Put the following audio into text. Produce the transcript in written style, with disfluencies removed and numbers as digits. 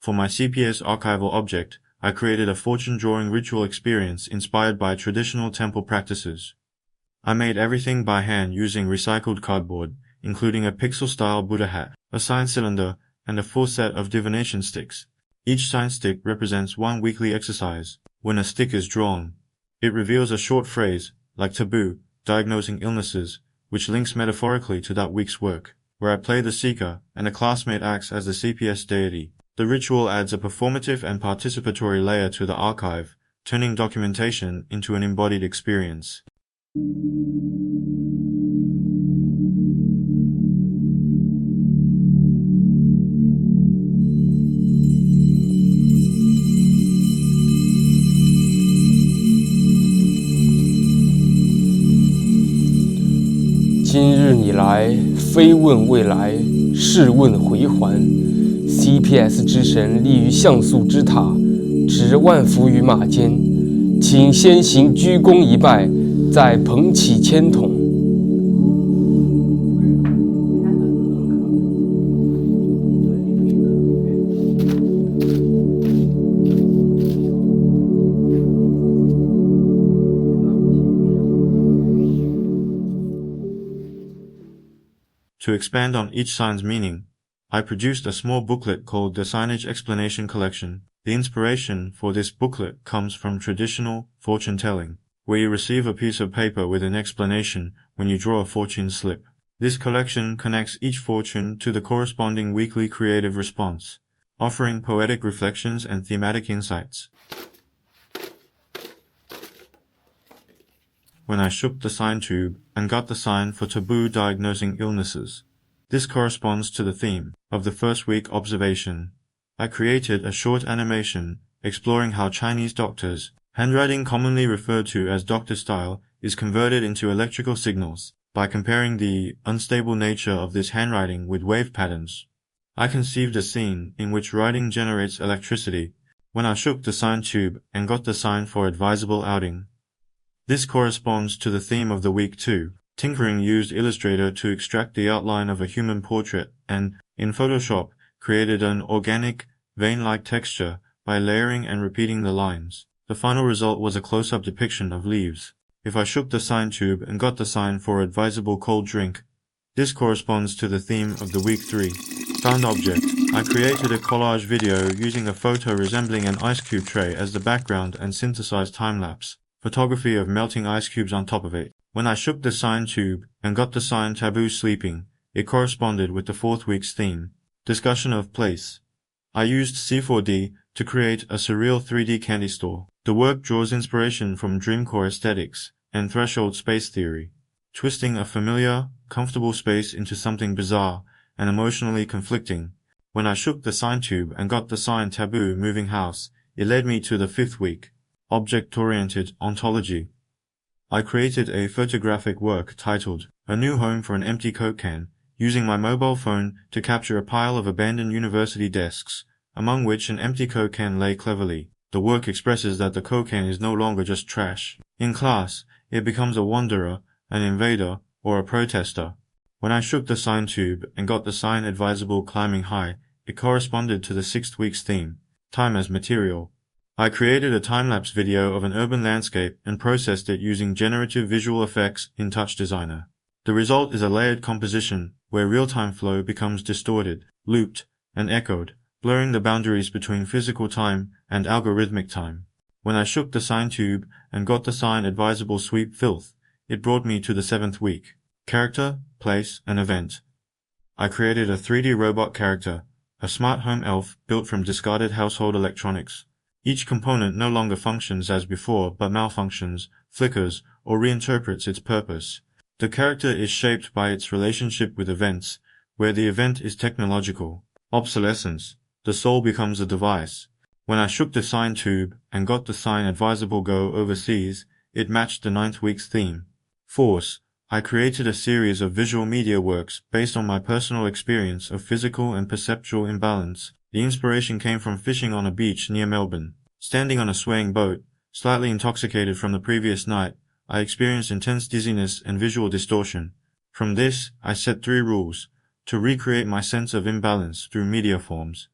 For my CPS archival object, I created a fortune-drawing ritual experience inspired by traditional temple practices. I made everything by hand using recycled cardboard, including a pixel-style Buddha hat, a sign cylinder, and a full set of divination sticks. Each sign stick represents one weekly exercise. When a stick is drawn, it reveals a short phrase, like taboo, diagnosing illnesses, which links metaphorically to that week's work, where I play the seeker and a classmate acts as the CPS deity. The ritual adds a performative and participatory layer to the archive, turning documentation into an embodied experience. 今日你来，非问未来，是问回还。CPS 之神立于像素之塔，执万福于马间，请先行鞠躬一拜，再捧起签筒。To expand on each sign's meaning, I produced a small booklet called the Signage Explanation Collection. The inspiration for this booklet comes from traditional fortune-telling, where you receive a piece of paper with an explanation when you draw a fortune slip. This collection connects each fortune to the corresponding weekly creative response, offering poetic reflections and thematic insights. When I shook the sign tube and got the sign for taboo diagnosing illnesses. This corresponds to the theme of the first week observation. I created a short animation exploring how Chinese doctors' handwriting, commonly referred to as doctor style, is converted into electrical signals by comparing the unstable nature of this handwriting with wave patterns. I conceived a scene in which writing generates electricity when I shook the sign tube and got the sign for advisable outing. This corresponds to the theme of the week too. Tinkering used Illustrator to extract the outline of a human portrait and, in Photoshop, created an organic, vein-like texture by layering and repeating the lines. The final result was a close-up depiction of leaves. If I shook the sign tube and got the sign for advisable cold drink, this corresponds to the theme of the week 3. Found object. I created a collage video using a photo resembling an ice cube tray as the background and synthesized time-lapse photography of melting ice cubes on top of it. When I shook the sign tube and got the sign taboo sleeping, it corresponded with the 4th week's theme. Discussion of place. I used C4D to create a surreal 3D candy store. The work draws inspiration from dreamcore aesthetics and threshold space theory, twisting a familiar, comfortable space into something bizarre and emotionally conflicting. When I shook the sign tube and got the sign taboo moving house, it led me to the 5th week. Object-oriented ontology. I created a photographic work titled A New Home for an Empty Coke Can, using my mobile phone to capture a pile of abandoned university desks, among which an empty Coke can lay cleverly. The work expresses that the Coke can is no longer just trash. In class, it becomes a wanderer, an invader, or a protester. When I shook the sign tube and got the sign advisable climbing high, it corresponded to the 6th week's theme, time as material. I created a time-lapse video of an urban landscape and processed it using generative visual effects in Touch Designer. The result is a layered composition where real-time flow becomes distorted, looped, and echoed, blurring the boundaries between physical time and algorithmic time. When I shook the sign tube and got the sign advisable sweep filth, it brought me to the 7th week. Character, place, and event. I created a 3D robot character, a smart home elf built from discarded household electronics. Each component no longer functions as before but malfunctions, flickers, or reinterprets its purpose. The character is shaped by its relationship with events, where the event is technological. Obsolescence. The soul becomes a device. When I shook the sign tube and got the sign advisable go overseas, it matched the 9th week's theme. Force. I created a series of visual media works based on my personal experience of physical and perceptual imbalance. The inspiration came from fishing on a beach near Melbourne. Standing on a swaying boat, slightly intoxicated from the previous night, I experienced intense dizziness and visual distortion. From this, I set 3 rules: to recreate my sense of imbalance through media forms,